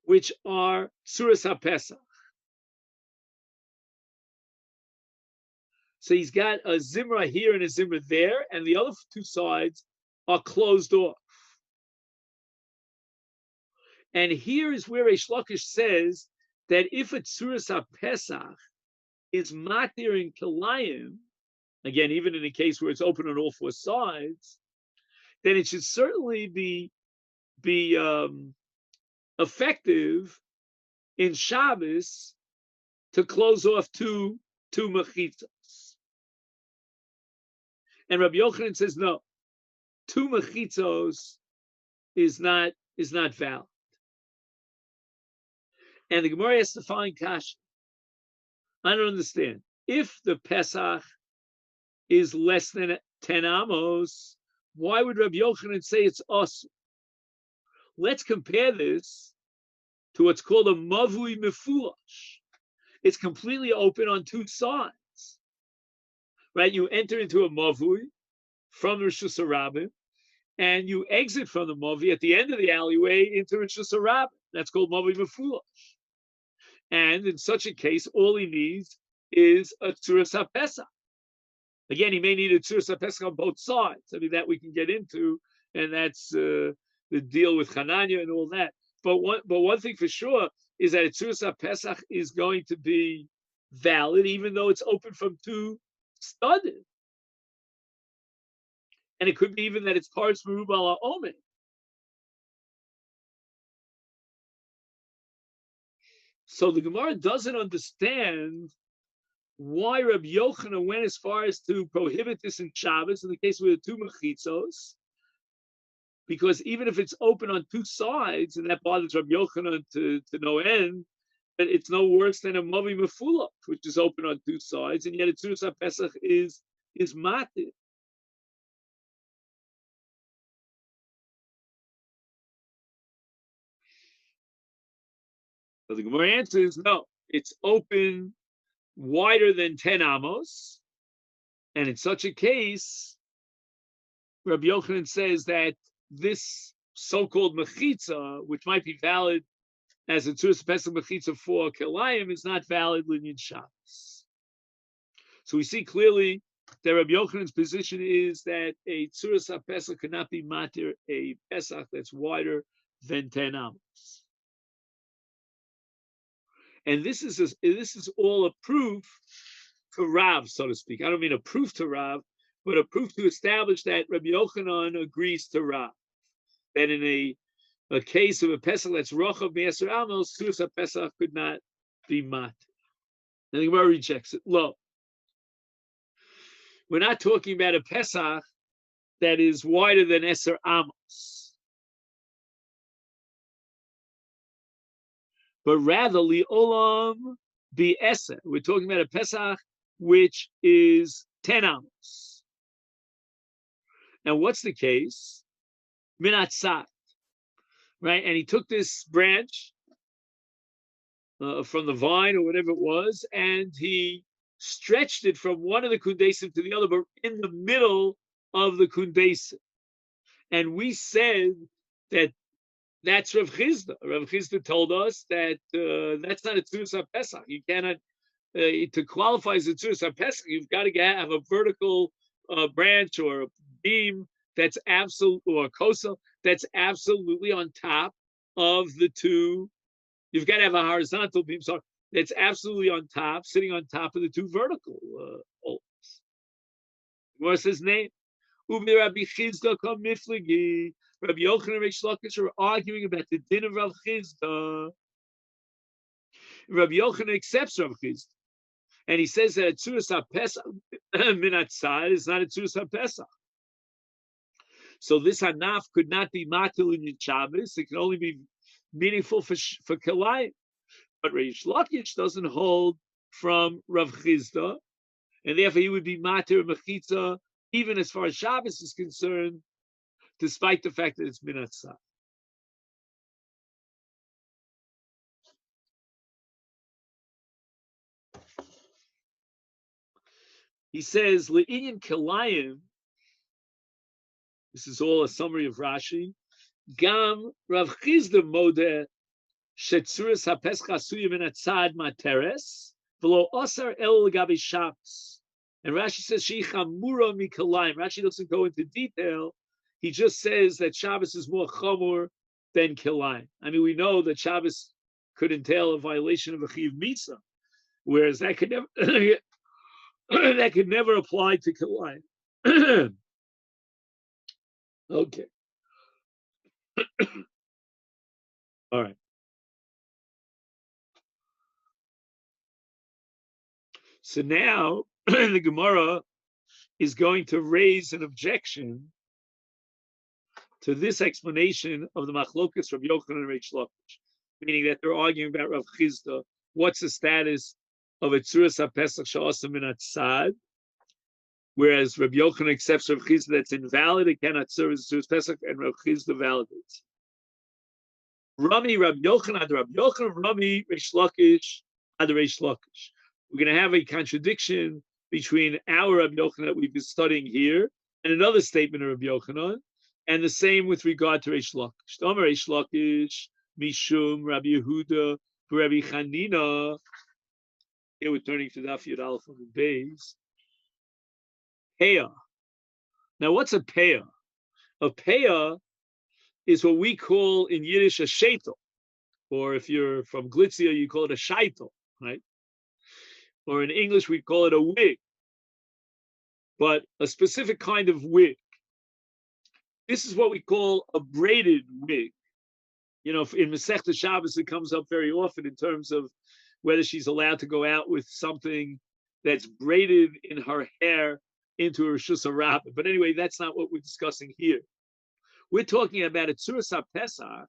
which are Tzuras HaPesach. So he's got a Zimra here and a Zimra there, and the other 2 sides are closed off. And here is where Reish Lakish says that if a tzuras HaPesach is matir in Kilayim, again, even in a case where it's open on all four sides, then it should certainly be effective in Shabbos to close off two mechitzos. And Rabbi Yochanan says no, two mechitzos is not valid. And the Gemara has to find kasha. I don't understand. If the Pesach is less than 10 amos, why would Rabbi Yochanan say it's us? Let's compare this to what's called a mavui mefulash. It's completely open on two sides, right? You enter into a mavui from Rishus Harabim, and you exit from the mavui at the end of the alleyway into Rishus Harabim. That's called mavui mefulash. And in such a case, all he needs is a tzuras HaPesach. Again, he may need a tzuras HaPesach on both sides. I mean, that we can get into, and that's the deal with Hananya and all that. But one thing for sure is that a tzuras HaPesach is going to be valid, even though it's open from two studded. And it could be even that it's parts merubal ha'omen. So the Gemara doesn't understand why Rabbi Yochanan went as far as to prohibit this in Shabbos in the case with the two mechitzos, because even if it's open on two sides, and that bothers Rabbi Yochanan to no end, that it's no worse than a mavi mefulach, which is open on two sides, and yet a tzuras HaPesach is matir. So the Gemara answers, no, it's open wider than 10 amos, and in such a case, Rabbi Yochanan says that this so-called mechitza, which might be valid as a tzuras HaPesach mechitza for Kilayim, is not valid linyan Shabbos. So we see clearly that Rabbi Yochanan's position is that a tzuras HaPesach cannot be matir a Pesach that's wider than 10 amos. And this is all a proof to Rav, so to speak. I don't mean a proof to Rav, but a proof to establish that Rabbi Yochanan agrees to Rav. That in a case of a Pesach that's rochav me'aser amos, tzuras HaPesach could not be mat. And the Gemara rejects it. Lo. We're not talking about a Pesach that is wider than eser amos, but rather li'olam bi eser. We're talking about a Pesach which is 10 amos. Now, what's the case? Minatzat, right? And he took this branch from the vine or whatever it was, and he stretched it from one of the kundesim to the other, but in the middle of the kundesim. And we said that that's Rav Chisda. Rav Chisda told us that that's not a tzuras HaPesach. You cannot, to qualify as a tzuras HaPesach, you've got to have a vertical branch or a beam that's absolute, or a kosel that's absolutely on top of the two. You've got to have a horizontal beam, so that's absolutely on top, sitting on top of the two vertical poles. What's his name? Ubi Rabbi Chisda kom miflegi. Rabbi Yochanan and Reish Lakish are arguing about the din of Rav Chisda. Rabbi Yochanan accepts Rav Chisda, and he says that a tzuras HaPesach minatzad is not a tzuras HaPesach. So this hanaf could not be matil in Shabbos. It can only be meaningful for Kilayim. But Reish Lakish doesn't hold from Rav Chisda, and therefore he would be matir mechitza even as far as Shabbos is concerned, despite the fact that it's minatzah. He says, Le'inyan Kilayim, this is all a summary of Rashi, Gam Rav Chisda modeh shetzuras HaPesach asuya min hatzad materes, v'lo osar el legabi Shabbos. And Rashi says, She'i chamura mi Kilayim. Rashi doesn't go into detail. He just says that Shabbos is more chamur than Kilayim. I mean, we know that Shabbos could entail a violation of a chiv misa, whereas that could never that could never apply to kilayim. Okay. All right. So now the Gemara is going to raise an objection to this explanation of the machlokas Rabbi Yochanan and Reish Lakish, meaning that they're arguing about Rav Chizda. What's the status of a tzuras haPesach she'asa min hatzad? Whereas Rabbi Yochanan accepts Rav Chizda that's invalid, it cannot serve as a tzuras Pesach, and Rav Chizda validates. Rami Rabbi Yochanan ad Rabbi Yochanan, Rami Reish Lakish ad Reish Lakish. We're going to have a contradiction between our Rabbi Yochanan that we've been studying here and another statement of Rabbi Yochanan, and the same with regard to Reish Lakish. Amar Reish Lakish, Mishum, Rabbi Yehuda, Rabbi Chanina. Here we're turning to Daf Yud Aleph on the base. Peah. Now, what's a peah? A peah is what we call in Yiddish a sheitel, or if you're from Glitzia, you call it a shaitel, right? Or in English, we call it a wig, but a specific kind of wig. This is what we call a braided wig. You know, in Masechet Shabbos, it comes up very often in terms of whether she's allowed to go out with something that's braided in her hair into her Rishus HaRabbah. But anyway, that's not what we're discussing here. We're talking about a tzuras haPesach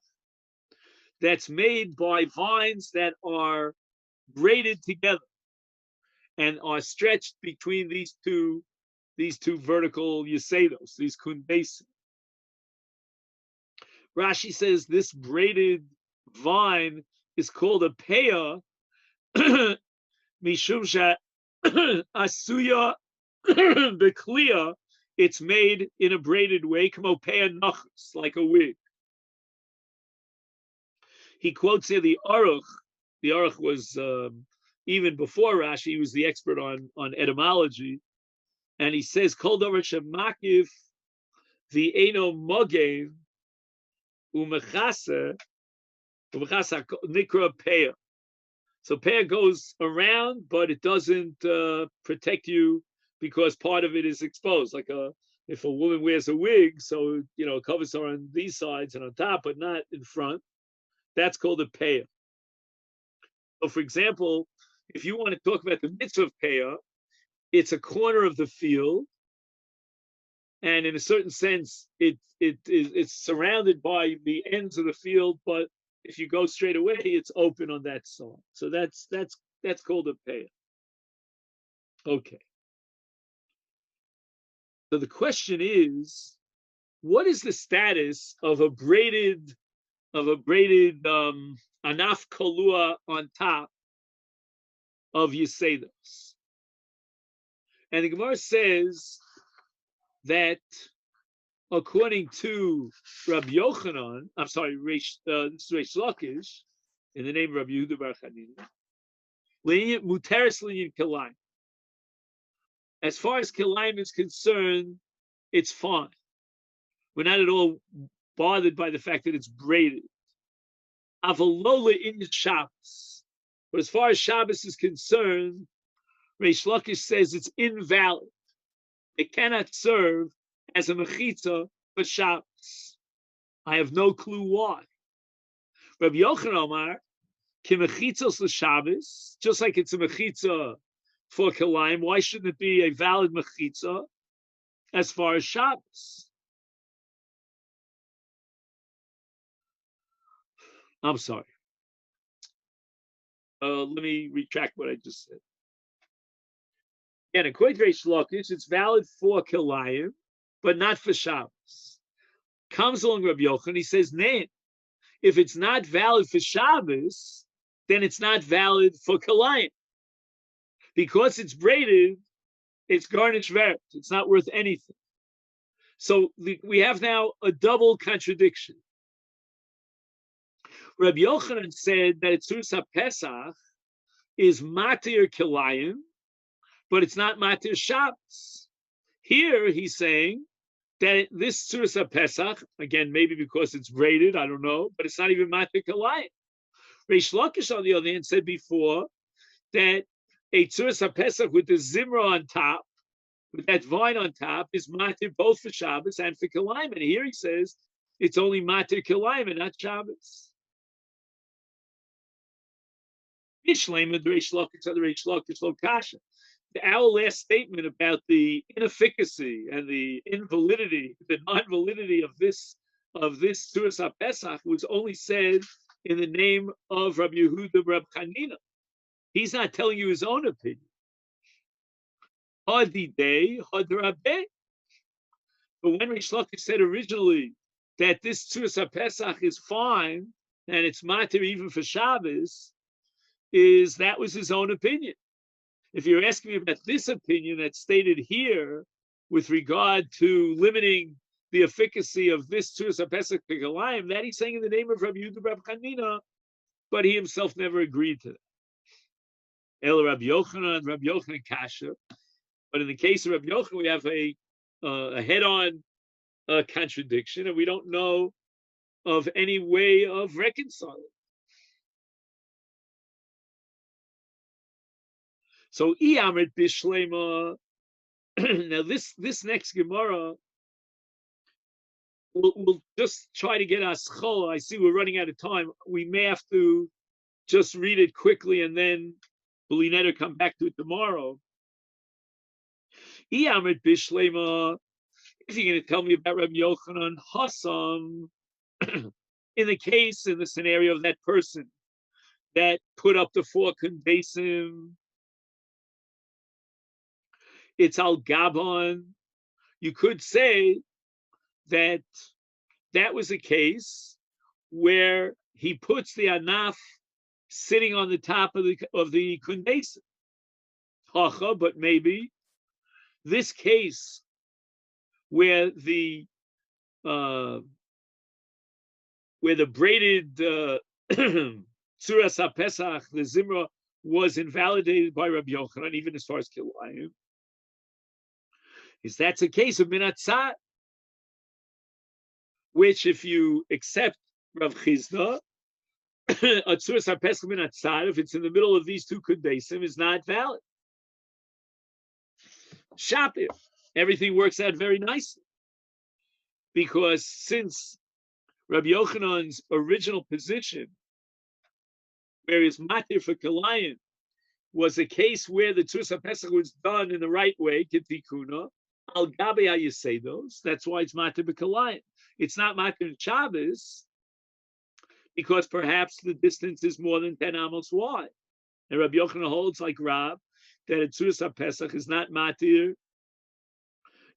that's made by vines that are braided together and are stretched between these two vertical yesedos, these kunbesim. Rashi says this braided vine is called a peah, mishum asuya bekliya. It's made in a braided way, kamo peah nachas, like a wig. He quotes here the Aruch. The Aruch was even before Rashi, he was the expert on etymology, and he says kol davar shemakif v'eino mogev umechasa nikra peah. So peah goes around, but it doesn't protect you because part of it is exposed. Like if a woman wears a wig, so it covers her on these sides and on top, but not in front. That's called a peah. So, for example, if you want to talk about the mitzvah of peah, it's a corner of the field, and in a certain sense, it's surrounded by the ends of the field, but if you go straight away, it's open on that side. So that's called a peah. Okay. So the question is, what is the status of a braided anaf kolua on top of yesedos? And the Gemara says that according to Rabbi Yochanan, this is Reish Lakish, in the name of Rabbi Yehuda bar Chanina, muteres linyan kilayim. As far as kilayim is concerned, it's fine. We're not at all bothered by the fact that it's braided. Avalola in Shabbos. But as far as Shabbos is concerned, Reish Lakish says it's invalid. It cannot serve as a mechitza for Shabbos. I have no clue why. Rabbi Yochanan Amar, ki mechitzos l'Shabbos, just like it's a mechitza for kilayim, why shouldn't it be a valid mechitza as far as Shabbos? I'm sorry. Let me retract what I just said. Again, according to Reish Lakish, it's valid for kilayim, but not for Shabbos. Comes along Rabbi Yochanan, he says, "Nay, if it's not valid for Shabbos, then it's not valid for kilayim. Because it's braided, it's garnish veret. It's not worth anything." So we have now a double contradiction. Rabbi Yochanan said that it's tzuras haPesach is matir kilayim, but it's not matir Shabbos. Here he's saying that this tzuras haPesach, again, maybe because it's braided, I don't know, but it's not even matir kilayim. Reish Lakish, on the other hand, said before that a Tzuras HaPesach with the Zimra on top, with that vine on top, is matir both for Shabbos and for Kilayim. And here he says it's only matir Kilayim and not Shabbos. Our last statement about the inefficacy and the invalidity, the non-validity of this Tzuras HaPesach was only said in the name of Rabbi Yehuda Reb Chanina. He's not telling you his own opinion. Hadidei, hadrabeh. But when Reish Lakish said originally that this Tzuras HaPesach is fine and it's matir even for Shabbos, that was his own opinion. If you're asking me about this opinion that's stated here with regard to limiting the efficacy of this Tzuras HaPesach Kilayim, that he's saying in the name of Rabbi Yehuda Reb Chanina, but he himself never agreed to that. El Rabbi Yochanan Kasha. But in the case of Rabbi Yochanan, we have a head-on contradiction, and we don't know of any way of reconciling. So Iyamrit Bishlema. Now this next Gemara, we'll just try to get us chol. I see we're running out of time. We may have to just read it quickly and then Belinetta come back to it tomorrow. Iyamrit Bishlema. If you're going to tell me about Rabbi Yochanan Hassam, in the scenario of that person that put up the 4 kundesim, it's al Gabon. You could say that was a case where he puts the anaf sitting on the top of the kundesim. Hacha, but maybe this case where the braided Tzuras HaPesach, the Zimra, was invalidated by Rabbi Yochanan, even as far as Kilayim, is that's a case of Minatzat, which if you accept Rav Chizda, a Tzuras HaPesach Minatzat, if it's in the middle of these 2 kundesim, is not valid. Shapir, everything works out very nicely. Because since Rabbi Yochanan's original position, where his matir for Kilayim, was a case where the Tzuras HaPesach was done in the right way, Kitikuna, al gabe hayesedos, that's why it's matir b'Kilayim. It's not matir Shabbos, because perhaps the distance is more than 10 amos wide. And Rabbi Yochanan holds, like Rab, that a Tzuras HaPesach is not matir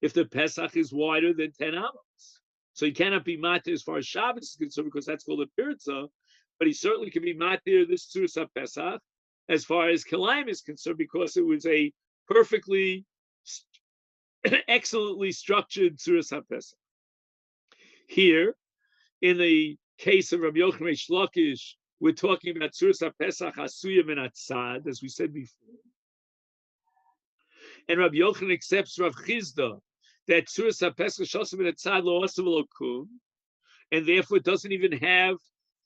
if the Pesach is wider than 10 amos. So he cannot be matir as far as Shabbos is concerned, because that's called a piritza, but he certainly can be matir this Tzuras HaPesach as far as Kilayim is concerned, because it was a perfectly, excellently structured Tzuras HaPesach. Here, in the case of Rabbi Yochanan Reish Lakish, we're talking about Tzuras HaPesach Asuya min Atzad, as we said before. And Rabbi Yochanan accepts Rav Chizda that Tzuras HaPesach Shosem min Atzad lo osav lo kum, and therefore doesn't even have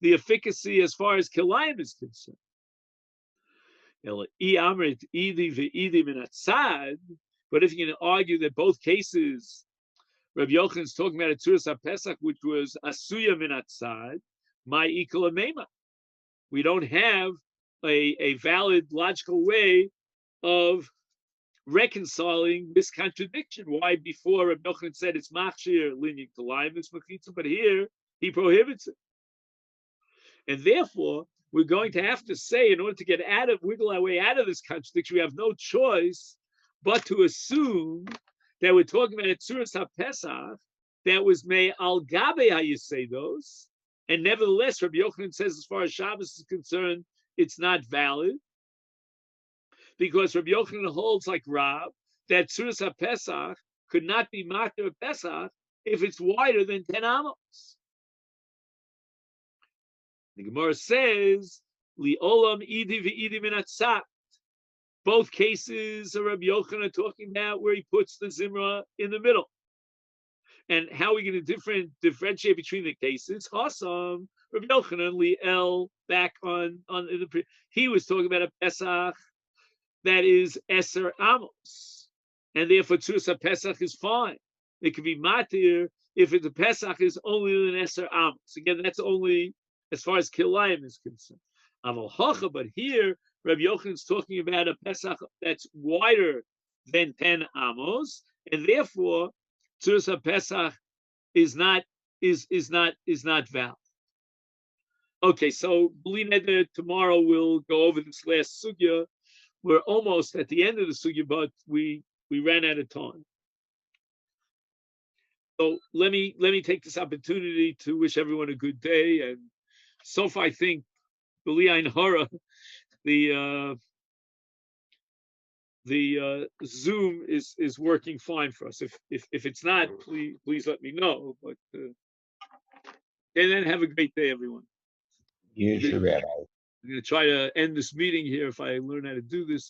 the efficacy as far as Kilayim is concerned. But if you can argue that both cases, Rabbi Yochanan is talking about a Tzuras HaPesach, which was Asuya min Atzad, my ikal amema. We don't have a valid logical way of reconciling this contradiction. Why before Rabbi Yochanan said it's machshir linyan Kilayim, it's machitza, but here he prohibits it. And therefore, we're going to have to say, in order to wiggle our way out of this contradiction, we have no choice but to assume that we're talking about a Tzuras HaPesach that was made al gabe hayesedos, and nevertheless, Rabbi Yochanan says, as far as Shabbos is concerned, it's not valid, because Rabbi Yochanan holds, like Rab, that Tzuras HaPesach could not be matir Pesach if it's wider than 10 amos. The Gemara says, "Li olam idi ve'idi min atzat." Both cases are Rabbi Yochanan talking about where he puts the Zimra in the middle. And how are we going to differentiate between the cases? Hasam, Rabbi Yochanan Liel back on he was talking about a Pesach that is Eser Amos, and therefore Tzuras Pesach is fine. It could be Matir if the Pesach is only an Eser Amos. Again, that's only as far as Kilayim is concerned. Aval Hocha, but here Rabbi Yochanan is talking about a Pesach that's wider than 10 Amos, and therefore Tzuras Pesach is not valid. Okay, so tomorrow we'll go over this last sugya. We're almost at the end of the sugya, but we ran out of time. So let me take this opportunity to wish everyone a good day. And so far, I think B'li Hara, the Zoom is working fine for us. If it's not, please let me know. But and then have a great day, everyone. You too, Rabbi. I'm going to try to end this meeting here if I learn how to do this.